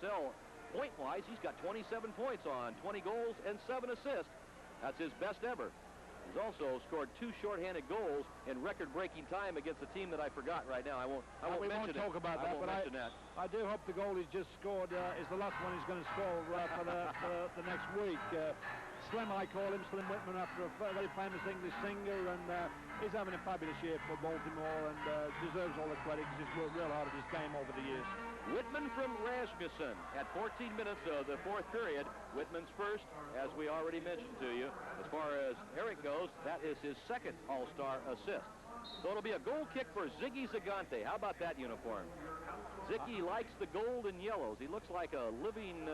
NPSL. Point-wise, he's got 27 points on 20 goals and 7 assists. That's his best ever. He's also scored 2 shorthanded goals in record-breaking time against a team that I forgot right now. We won't talk about that, but I do hope the goal he's just scored is the last one he's going to score for the next week. Slim, I call him, Slim Whitman, after a very famous English singer, and he's having a fabulous year for Baltimore and deserves all the credit because he's worked real hard at his game over the years. Whitman from Rasmussen at 14 minutes of the 4th period. Whitman's first, as we already mentioned to you. As far as Eric goes, that is his 2nd All-Star assist. So it'll be a goal kick for Ziggy Zagante. How about that uniform? Ziggy likes the gold and yellows. He looks like a living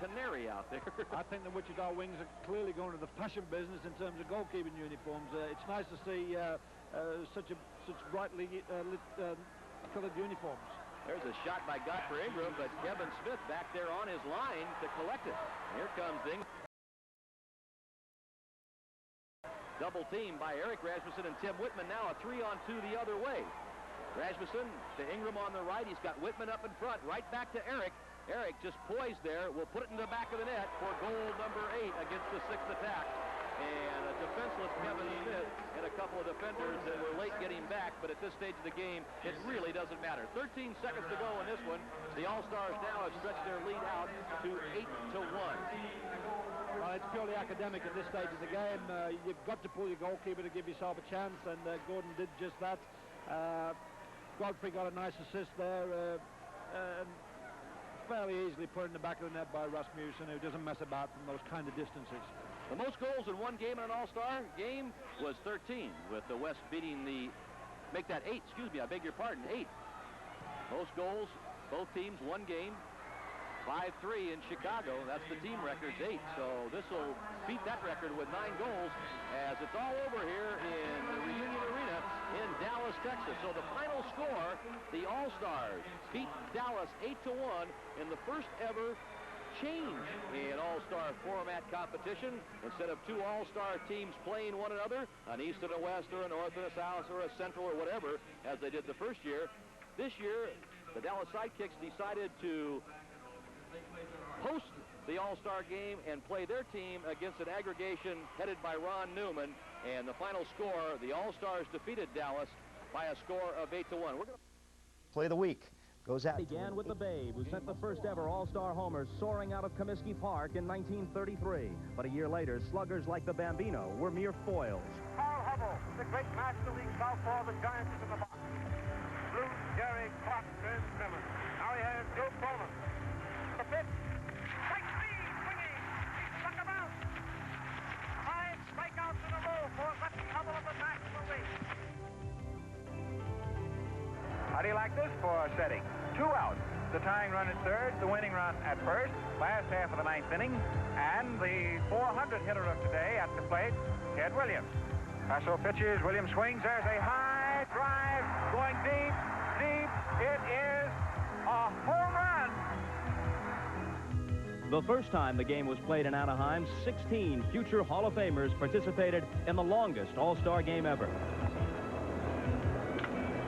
canary out there. I think the Wichita Wings are clearly going to the fashion business in terms of goalkeeping uniforms. It's nice to see such brightly colored uniforms. There's a shot by Godfrey Ingram, but Kevin Smith back there on his line to collect it. Here comes Ingram. Double team by Eric Rasmussen and Tim Whitman. Now a 3-on-2 the other way. Rasmussen to Ingram on the right. He's got Whitman up in front. Right back to Eric. Eric just poised there. Will put it in the back of the net for goal number 8 against the 6th attack. And a defenseless Kevin Smith and a couple of defenders that were late getting back, but at this stage of the game, it really doesn't matter. 13 seconds to go in this one. The All-Stars now have stretched their lead out to 8-1. Well, it's purely academic at this stage of the game. You've got to pull your goalkeeper to give yourself a chance, and Gordon did just that. Godfrey got a nice assist there, and fairly easily put in the back of the net by Rasmussen, who doesn't mess about from those kind of distances. The most goals in one game in an All-Star game was 13, with the West beating make that 8, excuse me, I beg your pardon, 8. Most goals, both teams, one game. 5-3 in Chicago. That's the team record's 8. So this will beat that record with 9 goals as it's all over here in the Reunion Arena in Dallas, Texas. So the final score, the All-Stars beat Dallas 8-1 in the first ever change in All-Star format competition. Instead of 2 All-Star teams playing one another, an East and a West or a North and a South or a Central or whatever, as they did the first year, this year the Dallas Sidekicks decided to host the All-Star game and play their team against an aggregation headed by Ron Newman. And the final score, the All-Stars defeated Dallas by a score of 8-1. We're going to play the week. Goes out. Began with the Babe, who sent the first ever All-Star homer soaring out of Comiskey Park in 1933. But a year later, sluggers like the Bambino were mere foils. Paul Hubble, the great National League southpaw, the Giants is in the box. Blue, Jerry, Clark, and Simmons. Now he has Joe Coleman. The pitch. Strike three, swinging. He struck him out. 5 strikeouts in a row for Hudson Hubble of the National League. How do you like this for a setting? 2 outs. The tying run at third, the winning run at first, last half of the 9th inning, and the 400 hitter of today at the plate, Ted Williams. Russell pitches, Williams swings, there's a high drive, going deep, deep, it is a home run. The first time the game was played in Anaheim, 16 future Hall of Famers participated in the longest All-Star game ever.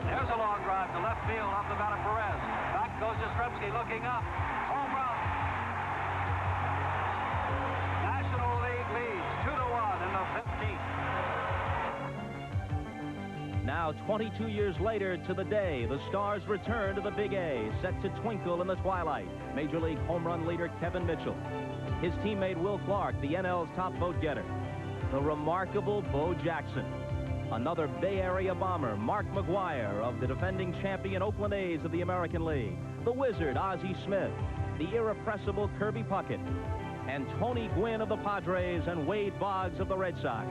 There's a long drive to left field off the bat of Perez. Back goes Yastrzemski looking up. Home run. National League leads 2-1 in the 15th. Now, 22 years later to the day, the Stars return to the Big A, set to twinkle in the twilight. Major League home run leader Kevin Mitchell. His teammate Will Clark, the NL's top vote getter. The remarkable Bo Jackson. Another Bay Area bomber, Mark McGuire, of the defending champion Oakland A's of the American League. The Wizard, Ozzie Smith. The irrepressible Kirby Puckett. And Tony Gwynn of the Padres and Wade Boggs of the Red Sox.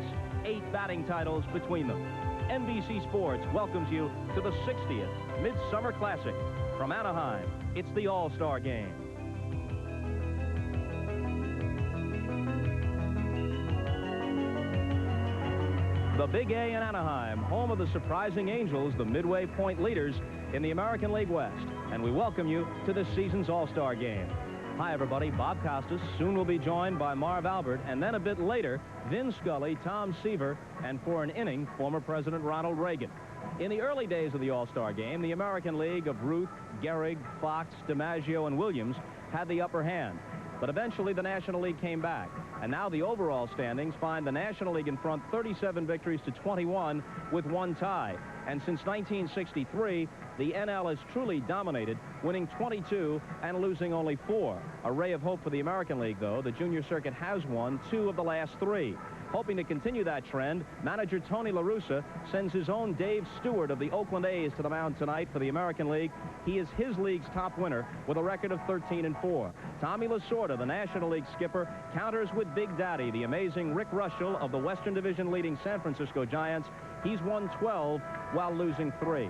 8 batting titles between them. NBC Sports welcomes you to the 60th Midsummer Classic. From Anaheim, it's the All-Star Game. The Big A in Anaheim, home of the surprising Angels, the midway point leaders in the American League West. And we welcome you to this season's All-Star Game. Hi, everybody. Bob Costas soon will be joined by Marv Albert, and then a bit later, Vin Scully, Tom Seaver, and for an inning, former President Ronald Reagan. In the early days of the All-Star Game, the American League of Ruth, Gehrig, Fox, DiMaggio, and Williams had the upper hand. But eventually the National League came back. And now the overall standings find the National League in front 37 victories to 21 with 1 tie. And since 1963, the NL has truly dominated, winning 22 and losing only 4. A ray of hope for the American League, though. The junior circuit has won 2 of the last 3. Hoping to continue that trend, manager Tony La Russa sends his own Dave Stewart of the Oakland A's to the mound tonight for the American League. He is his league's top winner with a record of 13-4. Tommy Lasorda, the National League skipper, counters with Big Daddy, the amazing Rick Rushell of the Western Division leading San Francisco Giants. He's won 12 while losing 3.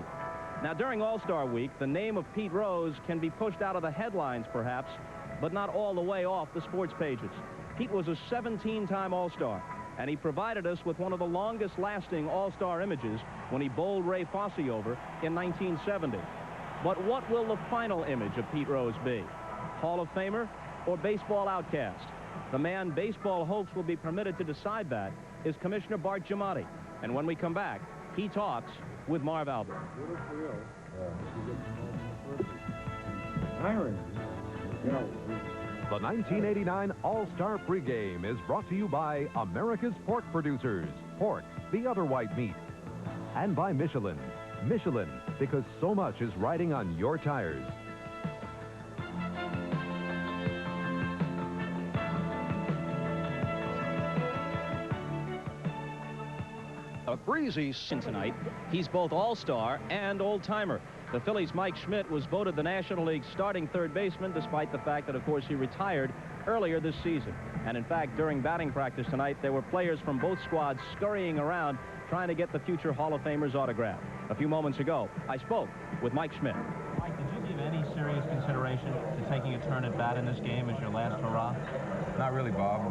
Now, during All-Star Week, the name of Pete Rose can be pushed out of the headlines, perhaps, but not all the way off the sports pages. Pete was a 17-time All-Star. And he provided us with one of the longest-lasting All-Star images when he bowled Ray Fosse over in 1970. But what will the final image of Pete Rose be? Hall of Famer or baseball outcast? The man baseball hopes will be permitted to decide that is Commissioner Bart Giamatti. And when we come back, he talks with Marv Albert. The 1989 All-Star Pregame is brought to you by America's pork producers, pork, the other white meat, and by Michelin. Michelin, because so much is riding on your tires. A breezy tonight. He's both All-Star and old-timer. The Phillies' Mike Schmidt was voted the National League's starting third baseman, despite the fact that, of course, he retired earlier this season. And in fact, during batting practice tonight, there were players from both squads scurrying around trying to get the future Hall of Famer's autograph. A few moments ago, I spoke with Mike Schmidt. Mike, did you give any serious consideration to taking a turn at bat in this game as your last hurrah? Not really, Bob.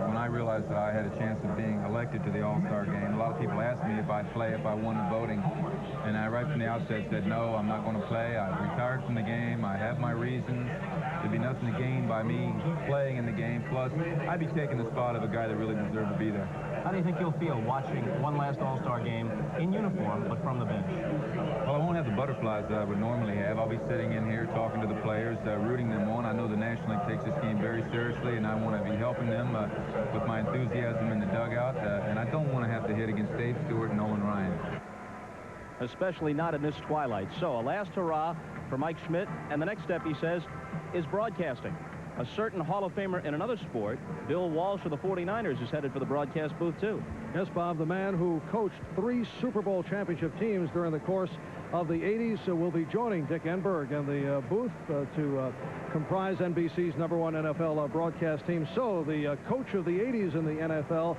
When I realized that I had a chance of being elected to the All-Star Game, a lot of people asked me if I'd play if I won the voting. And I, right from the outset, said, no, I'm not going to play. I've retired from the game. I have my reasons. There'd be nothing to gain by me playing in the game. Plus, I'd be taking the spot of a guy that really deserved to be there. How do you think you'll feel watching one last All-Star Game in uniform, but from the bench? Well, I won't have the butterflies that I would normally have. I'll be sitting in here talking to the players, rooting them on. I know the National League takes this game very seriously, and I want to be helping them with my enthusiasm in the dugout. And I don't want to have to hit against Dave Stewart and Nolan Ryan. Especially not in this twilight. So a last hurrah for Mike Schmidt, and the next step, he says, is broadcasting. A certain Hall of Famer in another sport, Bill Walsh of the 49ers, is headed for the broadcast booth, too. Yes, Bob, the man who coached 3 Super Bowl championship teams during the course of the 80s will be joining Dick Enberg in the booth to comprise NBC's #1 NFL broadcast team. So the coach of the 80s in the NFL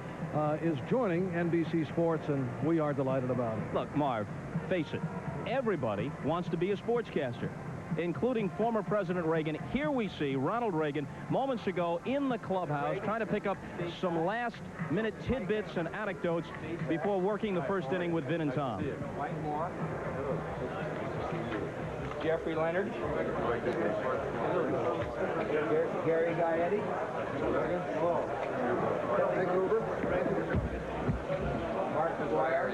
is joining NBC Sports, and we are delighted about it. Look, Marv, face it, everybody wants to be a sportscaster, including former President Reagan. Here we see Ronald Reagan moments ago in the clubhouse trying to pick up some last-minute tidbits and anecdotes before working the first inning with Vin and Tom. Mike Moore, Jeffrey Leonard, Gary Gaetti, Kelly Gruber, Mark McGuire.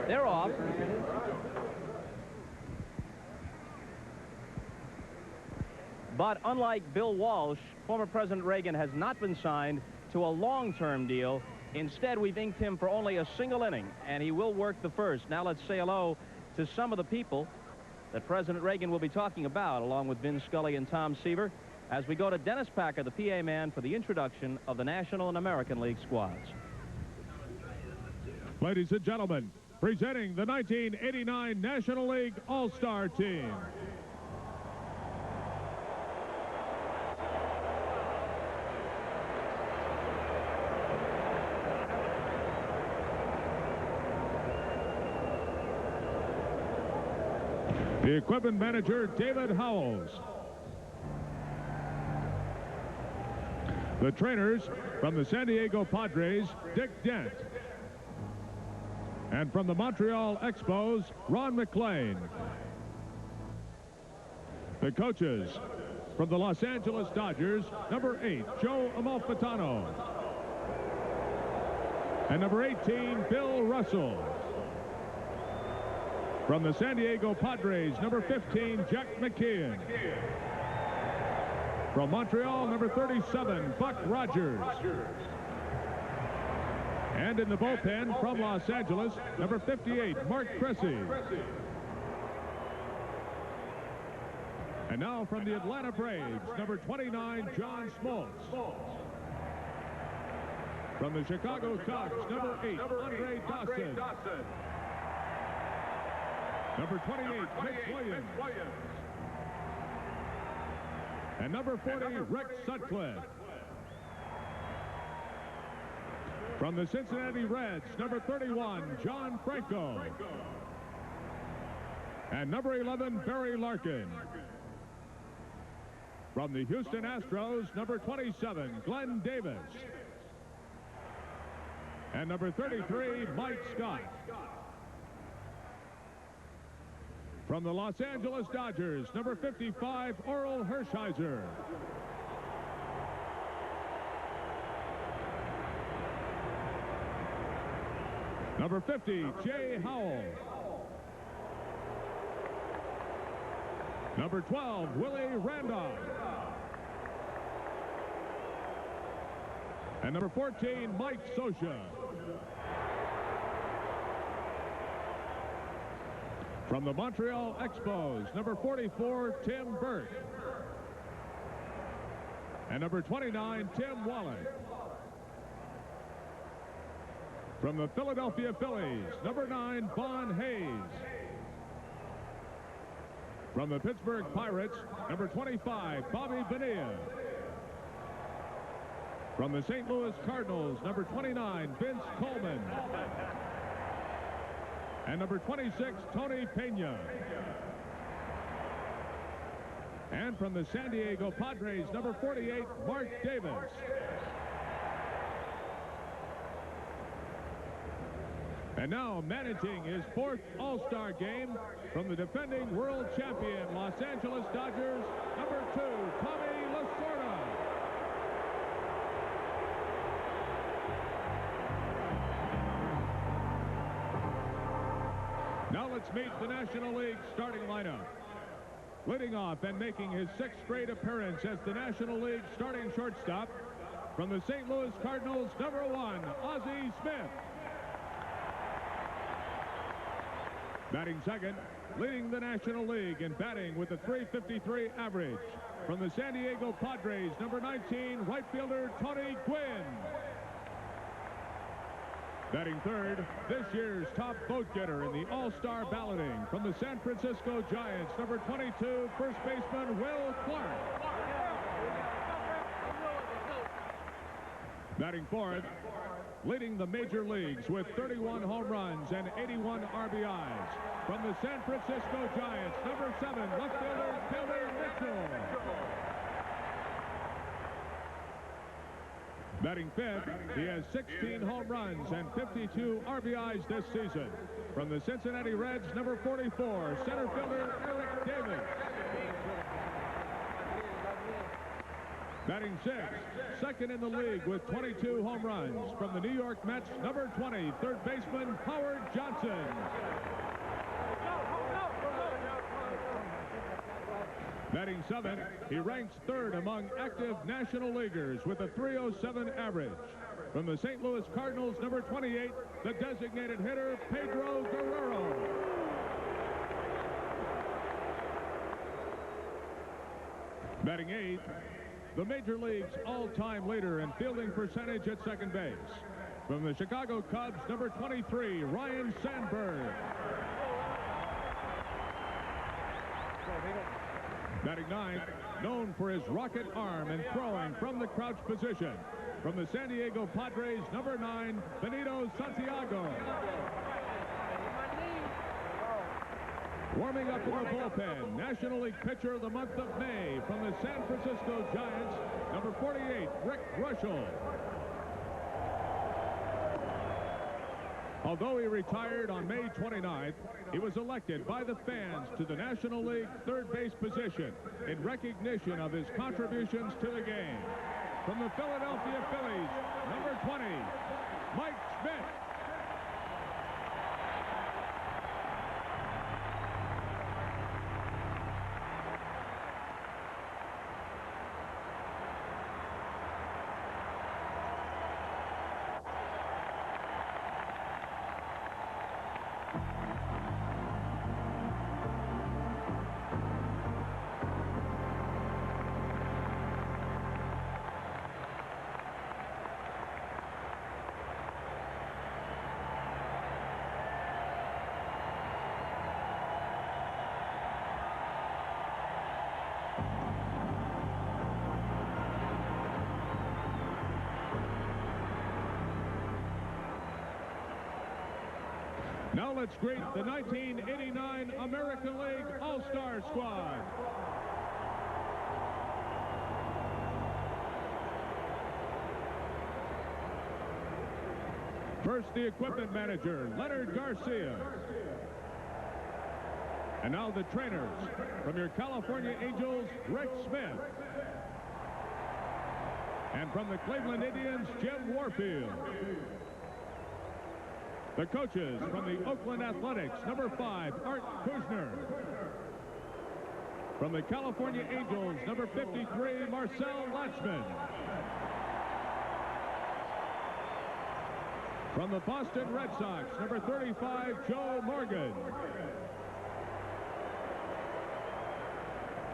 They're off. But unlike Bill Walsh, former President Reagan has not been signed to a long-term deal. Instead, we've inked him for only a single inning, and he will work the first. Now let's say hello to some of the people that President Reagan will be talking about, along with Vin Scully and Tom Seaver, as we go to Dennis Packer, the PA man, for the introduction of the National and American League squads. Ladies and gentlemen, presenting the 1989 National League All-Star Team. The equipment manager, David Howells. The trainers from the San Diego Padres, Dick Dent. And from the Montreal Expos, Ron McClain. The coaches from the Los Angeles Dodgers, number 8, Joe Amalfitano. And number 18, Bill Russell. From the San Diego Padres, number 15, Jack McKeon. From Montreal, number 37, Buck Rogers. And in the bullpen from Los Angeles, number 58, Mark Cressy. And now from the Atlanta Braves, number 29, John Smoltz. From the Chicago Cubs, number 8, Andre Dawson. Number 28, Mitch Williams. And number 40, Rex Sutcliffe. From the Cincinnati Reds, number 31, John Franco. And number 11, Barry Larkin. From the Houston Astros, number 27, Glenn Davis. And number 33, Mike Scott. From the Los Angeles Dodgers, number 55, Orel Hershiser. Number 50, Jay Howell. Number 12, Willie Randolph. And number 14, Mike Scioscia. From the Montreal Expos, number 44, Tim Burke. And number 29, Tim Wallach. From the Philadelphia Phillies, number 9, Von Hayes. From the Pittsburgh Pirates, number 25, Bobby Bonilla. From the St. Louis Cardinals, number 29, Vince Coleman. And number 26, Tony Pena. And from the San Diego Padres, number 48, Mark Davis. And now managing his 4th All-Star game from the defending world champion Los Angeles Dodgers, number 2, Tommy Lasorda. Now let's meet the National League starting lineup. Leading off and making his 6th straight appearance as the National League starting shortstop, from the St. Louis Cardinals, number 1, Ozzie Smith. Batting second, leading the National League in batting with a .353 average. From the San Diego Padres, number 19, right fielder Tony Gwynn. Batting third, this year's top vote getter in the All-Star balloting. From the San Francisco Giants, number 22, first baseman Will Clark. Batting fourth, leading the major leagues with 31 home runs and 81 RBIs. From the San Francisco Giants, number 7, left fielder Taylor Mitchell. Batting fifth, he has 16 home runs and 52 RBIs this season. From the Cincinnati Reds, number 44, center fielder Eric Davis. Batting sixth, second in the league with 22 home runs. From the New York Mets, number 20, third baseman Howard Johnson. Batting seventh, he ranks third among active National Leaguers with a .307 average. From the St. Louis Cardinals, number 28, the designated hitter Pedro Guerrero. Batting eighth, the Major League's all-time leader in fielding percentage at second base. From the Chicago Cubs, number 23, Ryan Sandberg. Batting ninth, known for his rocket arm and throwing from the crouch position. From the San Diego Padres, number 9, Benito Santiago. Warming up in the bullpen, National League Pitcher of the month of May from the San Francisco Giants, number 48, Rick Rushell. Although he retired on May 29th, he was elected by the fans to the National League third base position in recognition of his contributions to the game. From the Philadelphia Phillies, number 20, Mike Schmidt. Now let's greet the 1989 American League All-Star squad. First, the equipment manager, Leonard Garcia. And now the trainers. From your California Angels, Rick Smith. And from the Cleveland Indians, Jim Warfield. The coaches from the Oakland Athletics, number 5, Art Kuzner. From the California Angels, number 53, Marcel Latchman. From the Boston Red Sox, number 35, Joe Morgan.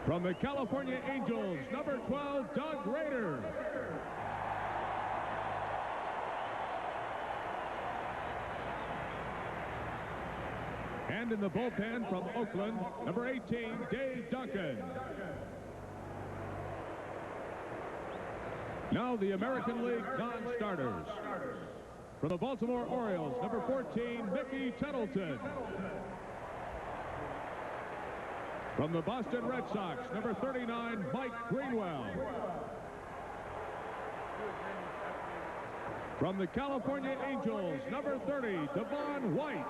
From the California Angels, number 12, Doug Rader. And in the bullpen from Oakland, number 18, Dave Duncan. Now the American League non-starters. From the Baltimore Orioles, number 14, Mickey Tettleton. From the Boston Red Sox, number 39, Mike Greenwell. From the California Angels, number 30, Devon White.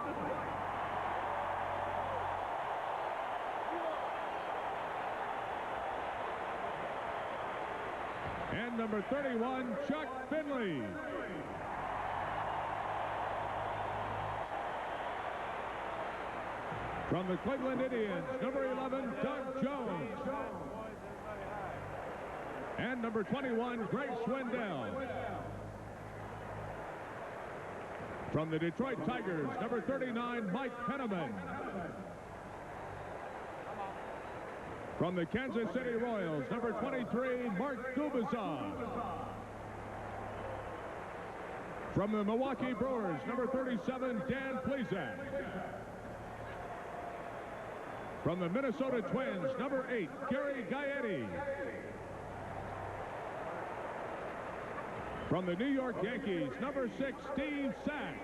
And number 31, Chuck Finley. From the Cleveland Indians, number 11, Doug Jones. And number 21, Greg Swindell. From the Detroit Tigers, number 39, Mike Penniman. From the Kansas City Royals, number 23, Mark Gubicza. From the Milwaukee Brewers, number 37, Dan Plesac. From the Minnesota Twins, number 8, Gary Gaetti. From the New York Yankees, number 6, Steve Sachs.